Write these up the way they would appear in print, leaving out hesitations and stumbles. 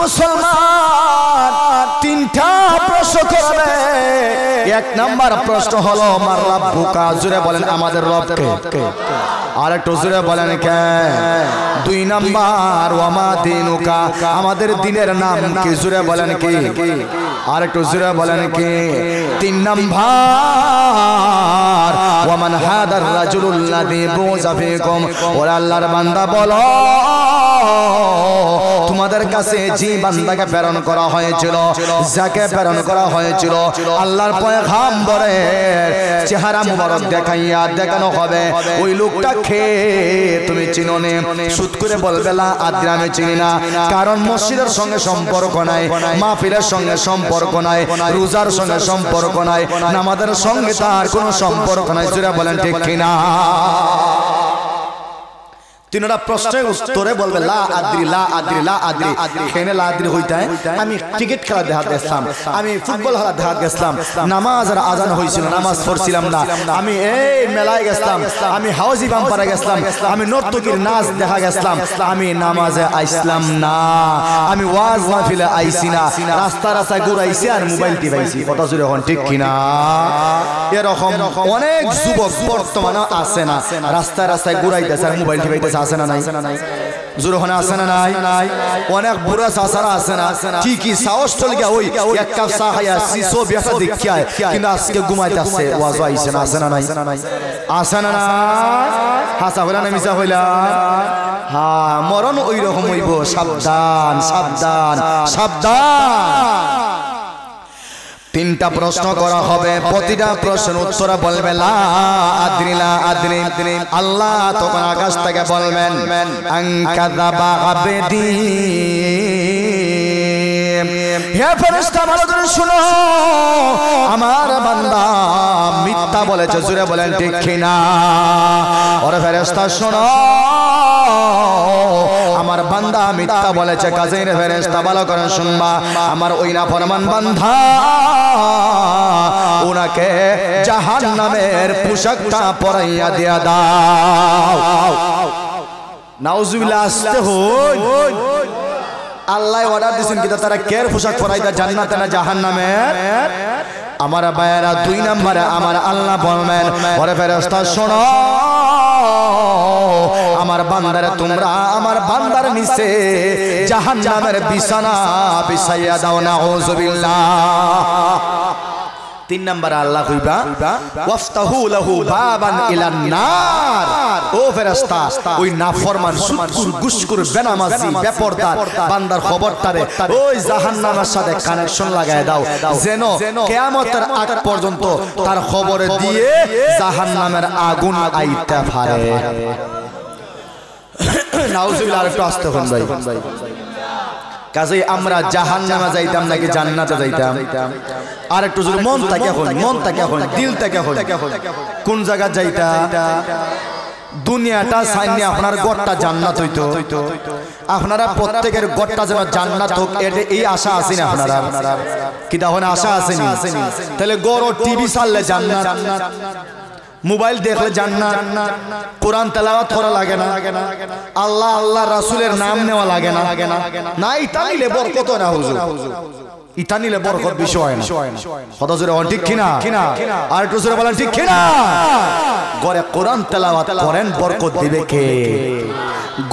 মুসলমান তিনটা প্রশ্ন করবে। এক নাম্বার প্রশ্ন হলো মার রাব্বুকা, জোরে বলেন আমাদের রব কে? আর একটু জোরে বলেন কে? দুই নাম্বার ওয়ামা দিনুকা, আমাদের দিনের নাম কি? জোরে বলেন কি? আর একটু জোরে বলেন কি? তিন নাম্বার ওয়ামান হাদার রাজুলুল্লাযী বুযা ফীকুম, ওরে আল্লাহর বান্দা বলো তোমাদের কাছে যে বান্দাকে প্রেরণ করা হয়েছিল, যাকে প্রেরণ করা হয়েছিল, আল্লাহর পয়গম্বরের চেহারা মুবারক দেখাইয়া দেখানো হবে, ওই লোকটা কে তুমি চিনো নে? সুদ করে বলবে লা আদ্রি, আমি চিনি না। কারণ মসজিদের সঙ্গে সম্পর্ক নাই, মাহফিলের সঙ্গে সম্পর্ক নাই, রোজার সঙ্গে সম্পর্ক নাই, নামাজের সঙ্গে তার কোনো সম্পর্ক নাই। জোরে বলেন ঠিক কিনা? তিনটা প্রশ্নের উত্তরে বলবে লা আদ্রি, লা আদ্রি, লা আদ্রি। এখানে লা আদ্রি হইতে আমি ক্রিকেট খেলা দেখা গেছিলাম, আমি ফুটবল খেলা দেখা গেছিলাম, নামাজের আজান হয়েছিল, নামাজ পড়ছিলাম না, আমি এই মেলায় গেছিলাম, আমি হাউজি বাম্পারে গেছিলাম, আমি নর্তকীর নাচ দেখা গেছিলাম, আমি নামাজে আইসলাম না, আমি ওয়াজ মাহফিলে আইছি না, রাস্তা রাস্তায় ঘুরাইছি আর মোবাইল টিপাইছি। কথা জুড়ে হন ঠিক কিনা? এরকম অনেক যুবক বর্তমানে আছে না, রাস্তায় রাস্তায় ঘুরাইতেছে আর মোবাইল টিপাইতেছে, আছে না নাই? জোরে হন আছে না নাই? অনেক বুড়া চাচারা আছে না, কি সাহস চলে গিয়া ওই এক কাপ চা খাইয়া সিসো বেচা দেখিয়া কিন্তু আজকে ঘুমাইতেছে, ওয়াজ আইছে না, আছে না নাই? আছে না নাই? হাসা হইলা না মিছা হইলা? হ্যাঁ, মরণ ওই রকম হইব। সাবধান সাবধান সাবধান। তিনটা প্রশ্ন করা হবে, প্রতিটা প্রশ্নের উত্তর বলবে লা আদ্রি, লা আদ্রি। আল্লাহ তখন আকাশ থেকে বলবেন আনকাযাবা আবদি, হে ফেরেশতা ভালো করে শুনো, আমার বান্দা মিথ্যা বলেছে। জোরে বলেন ঠিক কিনা? ওরে ফেরেশতা শোনো, আমার বান্দা মিথ্যা বলেছে। কাজেই ফেরেশতা ভালো করে শুনবা, আমার ওই নাফরমান বান্দা ওনাকে জাহান্নামের পোশাকটা পরাইয়া দিয়া দাও। নাউজুবিল্লাহ। আসতে হই, আল্লাহ অর্ডার দিয়েছেন কিন্তু তারা কের পোশাক পরাইয়া জান্নাতে না জাহান্নামের? আমার ভাইয়েরা, দুই নম্বরে আমার আল্লাহ বলবেন ওরে ফেরেশতা শোনো, আমার বান্দারে তোমরা আমার বান্দার নিচে জাহান্নামের বিছানা বিছাইয়া দাও। নাউজুবিল্লাহ। তিন নম্বর আল্লাহ কইবা ওয়াফতাহু লাহু বাবান ইলান নার, ও ফেরেশতা ওই নাফরমান সুদকুর গুশকুর বেনামাজি বেপরদা বান্দার খবরটারে ওই জাহান্নামের সাথে কানেকশন লাগায় দাও, যেন কিয়ামতের আগ পর্যন্ত তার খবরে দিয়ে জাহান্নামের আগুন আইতে পারে। নাউজুবিল্লাহ। একটু আস্তে হন ভাই। কাজেই আমরা জাহান্নামে যাইতাম নাকি জান্নাতে যাইতাম? আর একটু জোরে মন থেকে এখন, মন থেকে এখন, দিল থেকে এখন, কোন জায়গা যাইতা? দুনিয়াটা সাইনে আপনার গড়টা জান্নাত হইতো, আপনারা প্রত্যেকের গড়টা যেন জান্নাত হোক, এটা এই আশা আছে না আপনারা? কি তখন আশা আসেনি? তাহলে গড় টিভি চাললে জান্নাত, মোবাইল দেখলে জান্নাত, কোরআন তেলাওয়াত করা লাগে না, আল্লাহ আল্লাহ রাসূলের নাম নেওয়া লাগে না, না ইতা নিলে বরকত না হুজুর, ইতা নিলে বরকত বিষয় না। কথা জোরে বলেন ঠিক কিনা? আর একটু জোরে বলেন ঠিক কিনা? গরে কোরআন তেলাওয়াত করেন, বরকত দিবে কে?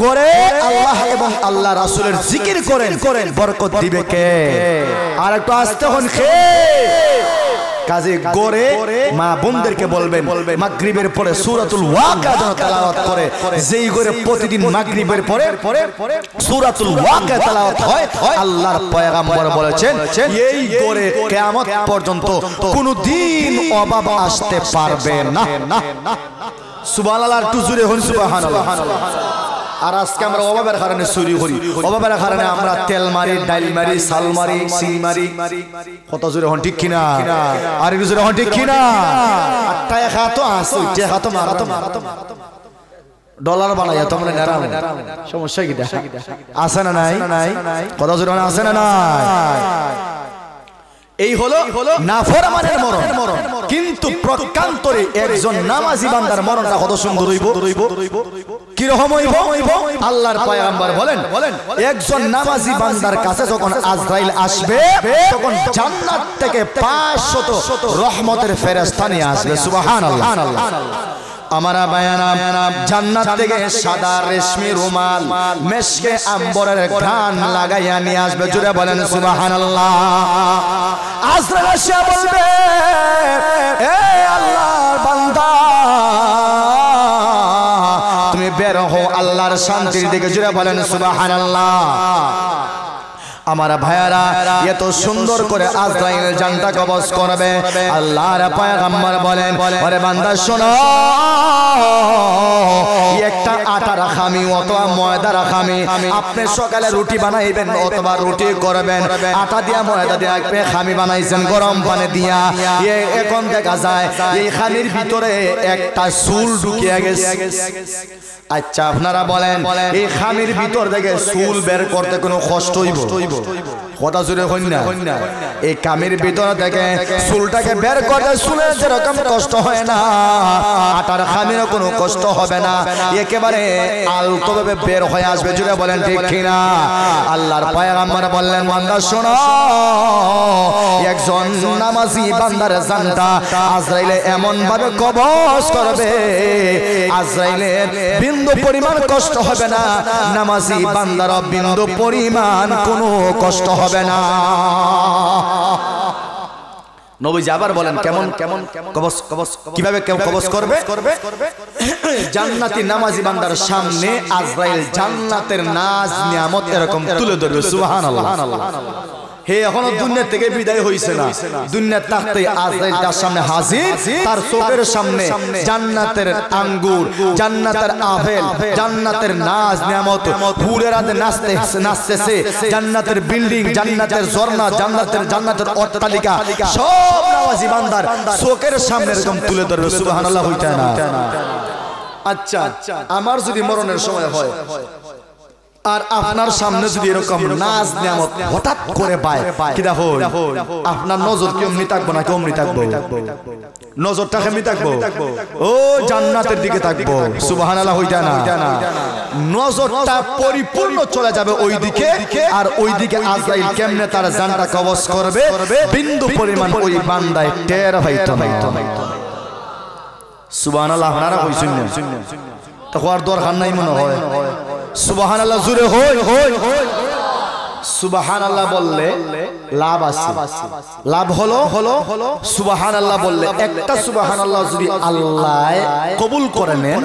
গরে আল্লাহ এবং আল্লাহ রাসূলের জিকির করেন, বরকত দিবে কে? আর একটু আস্তে হন কে? কাজে গড়ে মা বোনদেরকে বলবেন মাগরিবের পরে সূরাতুল ওয়াকিয়া যেন তেলাওয়াত করে, যেই গড়ে প্রতিদিন মাগরিবের পরে সূরাতুল ওয়াকিয়া তেলাওয়াত হয়, আল্লাহর পয়গম্বর বলেছেন এই গড়ে কিয়ামত পর্যন্ত কোনদিন অভাব আসতে পারবে না। সুবহানাল্লাহ। একটু জোরে হন সুবহানাল্লাহ। আর আজকে আমরা অভাবের কারণে চুরি করি, অভাবের কারণে আমরা তেল মারি, ডাইল মারি, চাল মারি, চিনি মারি। কত জোরে হন ঠিক কিনা? আর একটু জোরে হন ঠিক কিনা? টাকা তো আছে, টাকা তো মারা তো ডলার বানাইয়া তোমরা নেরাম, সমস্যা কি আছে না নাই? কত জোরে আছে না নাই? এই হলো নাফরমানের মরণ। কিন্তু প্রকান্তরে একজন নামাজি বান্দার মরণটা কত সুন্দর হইব, কি রকম হইব? আল্লাহর পয়গম্বর বলেন একজন নামাজি বান্দার কাছে যখন আজরাইল আসবে তখন জান্নাত থেকে 500 রহমতের ফেরেশতা নিয়ে আসবে। সুবহানাল্লাহ। আমারা বায়ানা জান্নাত থেকে সাদা রেশমি রুমাল মেশকে আম্বরের ঘ্রাণ লাগাইয়া নিয়ে আসবে। জোরে বলেন সুবহানাল্লাহ। আজরাইল এসে বলবে, এ আল্লাহর বান্দা তুমি বের হও আল্লাহর শান্তির দিকে। জোরে বলেন সুবহানাল্লাহ। আমার ভাইয়ারা এত সুন্দর করে আজরাইল জানটা কবজ করবে। আল্লাহর পয়গম্বর বলেন, ওরে বান্দা শোনো, একটা আটা রাখামি অথবা ময়দা রাখামি, আপনি সকালে রুটি বানাইবেন অথবা রুটি করবেন, আটা দিয়া ময়দা দিয়া খামি বানাইছেন গরম পানি দিয়া, এখন দেখা যায় এই খামির ভিতরে একটা চুল ঢুকিয়ে গেছে। আচ্ছা আপনারা বলেন এই খামির ভিতর থেকে চুল বের করতে কোনো কষ্ট হইব? কথা জুড়ে হই না। এই খামির ভিতর থেকে চুলটাকে বের করতে চুলের যেরকম কষ্ট হয় না, আটার খামিরও কোনো কষ্ট হবে না, একেবারে আলতো ভাবে বের হয়ে আসবে। জুড়ে বলেন ঠিক কিনা? আল্লাহর পয়গম্বর বললেন, বান্দা শোনো, একজন নামাজি বান্দার জানটা আজরাইলে এমন ভাবে কবজ করবে আজরাইলের বিন্দু পরিমাণ কষ্ট হবে না, নামাজি বান্দার বিন্দু পরিমাণ কোনো কষ্ট হবে না। নবীজি আবার বলেন কেমন কেমন কবজ কিভাবে কবজ করবে? জান্নাতি নামাজি বান্দার সামনে আজরাইল জান্নাতের নাজ নিয়ামত এরকম তুলে ধরবে। সুবহানাল্লাহ। হে এখনো দুনিয়া থেকে বিদায় হইছে না, দুনিয়ার তাকতে আজরাইল তার সামনে হাজির, তার চোখের সামনে জান্নাতের আঙ্গুর, জান্নাতের আপেল, জান্নাতের নাজ নিয়ামত, ফুলের রাতে নাচতেছে, জান্নাতের বিল্ডিং, জান্নাতের ঝর্ণা, জান্নাতের অট্টালিকা সব নামাজি বান্দার চোখের সামনে এরকম তুলে ধরবে। সুবহানাল্লাহ হইতা না? আচ্ছা আমার যদি মরণের সময় হয় আর আপনার সামনে যদি এরকম নাজ নিয়ামত হঠাৎ করে পায়, কি দেখো আপনার নজর কি অমনি থাকবো না? অমনি থাকবো, নজরটা কেমনি থাকবো? ও জান্নাতের দিকে থাকবো। সুবহানাল্লাহ হইতা না? নজরটা পরিপূর্ণ চলে যাবে ওই দিকে, আর ওই দিকে আজরাইল কেমনে তার জানটা কবজ করবে বিন্দু পরিমাণ ওই বান্দায় টের হইতো না। সুবহানাল্লাহ। আপনারা কইছেন না তো হওয়ার দরকার নাই মনে হয়। সুবহানাল্লাহ জুড়ে হই। সুবহানাল্লাহ বললে লাভ আছে। লাভ হলো সুবহানাল্লাহ বললে একটা সুবহানাল্লাহ যদি আল্লাহ কবুল করে নেন,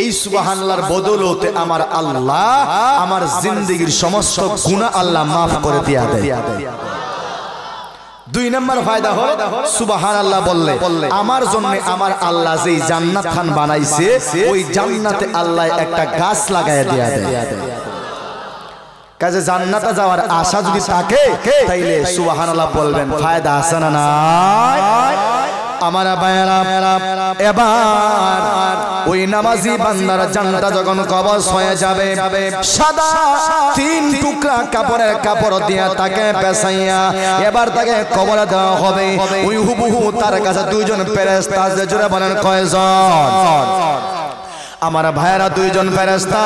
এই সুবহানাল্লাহর বদৌলতে আমার আল্লাহ আমার জিন্দেগীর সমস্ত গুনাহ আল্লাহ মাফ করে দিয়া দেয়। দুই নম্বর ফায়দা হলো সুবহানাল্লাহ বললে আমার জন্য আমার আল্লাহ যেই জান্নাত খান বানাইছে ওই জান্নাতে আল্লাহ একটা গাছ লাগায় দিয়া দেয়। কাজে জান্নাতে যাওয়ার আশা যদি থাকে তাইলে সুবহানাল্লাহ বলবেন, ফায়দা আছে না নাই? আমার ভাইয়েরা এবার ওই নামাজি বান্দার জানটা যখন কবজ হয়ে যাবে, সাদা 3 টুকরা কাপড় দিয়া তাকে পেছাইয়া এবার তাকে কবরে দেওয়া হবে। ওই হুবহু তার কাছে 2 জন ফেরেশতা আছে। জোরে বলেন কয়জন? আমার ভাইয়েরা 2 জন ফেরেশতা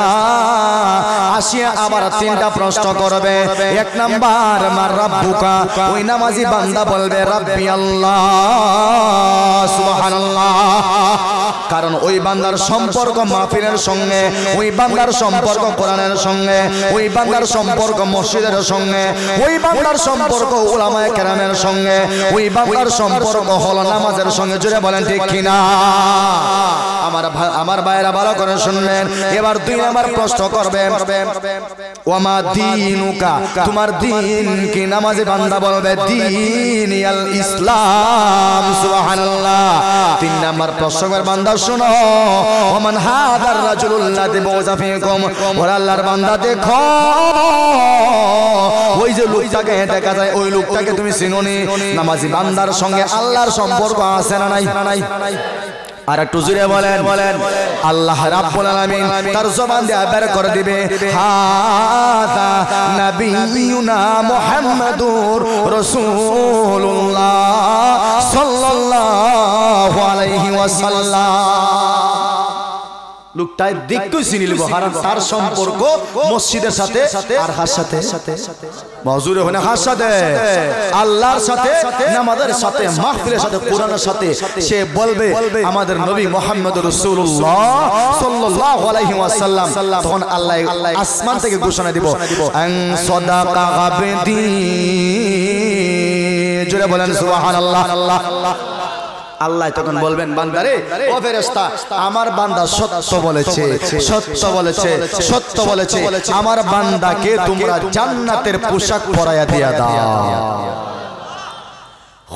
আসিয়া আবার 3টা প্রশ্ন করবে। 1 নাম্বার মার রাব্বুকা, ওই নামাজি বান্দা বলবে রাব্বি আল্লাহ। সুবহানাল্লাহ। কারণ ওই বান্দার সম্পর্ক মাহফিলের সঙ্গে, ওই বান্দার সম্পর্ক কোরআনের সঙ্গে, ওই বান্দার সম্পর্ক মসজিদের সঙ্গে, ওই বান্দার সম্পর্ক উলামায়ে কেরামের সঙ্গে, ওই বান্দার সম্পর্ক হলো নামাজের সঙ্গে। জোরে বলেন ঠিক কিনা? আমার ভাইয়েরা ভালো করে শুনবেন। এবার 2 নাম্বার প্রশ্ন করবে, ওয়ামা দীনুকা, তোমার দিন কি? নামাজি বান্দা বলবে দীন আল ইসলাম। সুবহানাল্লাহ। 3 নাম্বার প্রশ্ন করবে, বান্দা শোনো, ওমান হাদার রাজুলুল্লাযী বু'সা ফীকুম, ওরে আল্লাহর বান্দা দেখো ওই যে লোকটাকে দেখা যায় ওই লোকটাকে তুমি চিনোনি? নামাজি বান্দার সঙ্গে আল্লাহর সম্পর্ক আছে না নাই? আর একটু জোরে বলেন আল্লাহ রাব্বুল আলামিন তার জবান দিয়ে বের করে দিবে হাদা নবিয়ুনা মুহাম্মাদুর রাসূলুল্লাহ সাল্লাল্লাহু আলাইহি ওয়াসাল্লাম। লোকটাই দেখতে চিনি লিব কারণ তার সম্পর্ক মসজিদের সাথে আর হার সাথে মজুরে হয় না হার সাথে আল্লাহর সাথে নামাজের সাথে মাহফিলের সাথে কোরআনের সাথে সে বলবে আমাদের নবী মুহাম্মদ রাসূলুল্লাহ সাল্লাল্লাহু আলাইহি ওয়াসাল্লাম তখন আল্লাহ আসমান থেকে ঘোষণা দিব আন সাদাকা গাবদি জোরে বলেন সুবহানাল্লাহ। আল্লাহ তখন বলবেন বান্দারে ও ফেরেশতা আমার বান্দা সত্য বলেছে সত্য বলেছে সত্য বলেছে আমার বান্দাকে তোমরা জান্নাতের পোশাক পরাইয়া দিয়া দাও।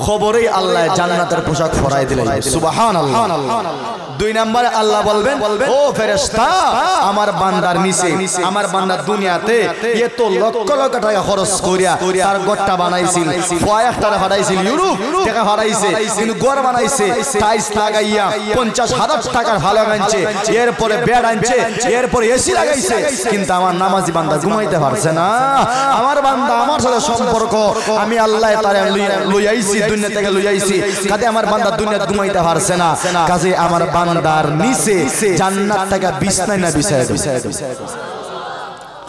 খবরেই আল্লাহ জান্নাতের পোশাক পরাই দিলেন সুবহানাল্লাহ। দুই নম্বরে আল্লাহ বলবেন ও ফেরেশতা আমার বান্দার নিচে আমার বান্দার দুনিয়াতে এত লক্ষ লক্ষ টাকা খরচ করিয়া তার গড়টা বানাইছিল কয়েকটা হারাইছিল ইউরোপ টাকা হারাইছে কিন্তু গড় বানাইছে টাইলস লাগাইয়া 50,000 টাকার ভালো আনছে এরপরে বেড আনছে এরপরে এসি লাগাইছে কিন্তু আমার নামাজি বান্দা ঘুমাইতে পারছে না। আমার বান্দা আমার সাথে সম্পর্ক আমি আল্লাহ তারে লইয়াইছি দুনিয়া থেকে লইয়াইছি কাজে আমার বান্দা দুনিয়াতে ঘুমাইতে পারছে না কাজে আমার বান্দার নিচে জান্নাত থেকে বিছানা না বিছায়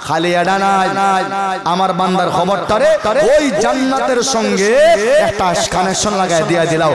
খালি এডা নাই আমার বান্দার খবরটারে ওই জান্নাতের সঙ্গে একটা কানেকশন লাগায় দিয়া দিলাও।